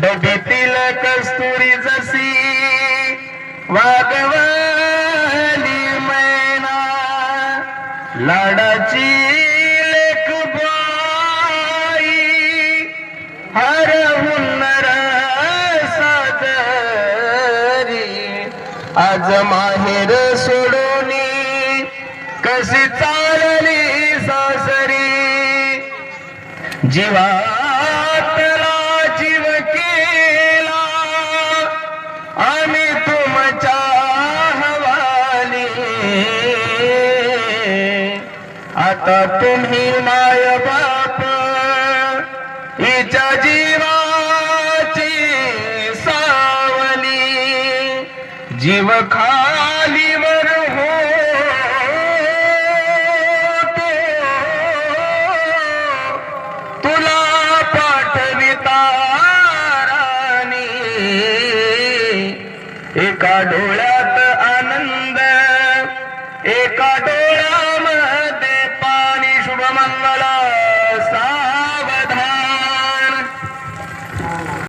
डबीतील कस्तुरी जशी वागवली मैना लाडाची लेकबाई हरवून रसादरी आज माहेर सोडूनी कशी चालली सासरी जीवातला जीव केला आम्ही तुमच्या हवाली आता तुम्ही माय बाप हिच्या जीवाची सावली जीव खालीवर तुला पाठविता राणी एका डोळ्यात आनंद एका डोळ्यामध्ये पाणी शुभमंगल सा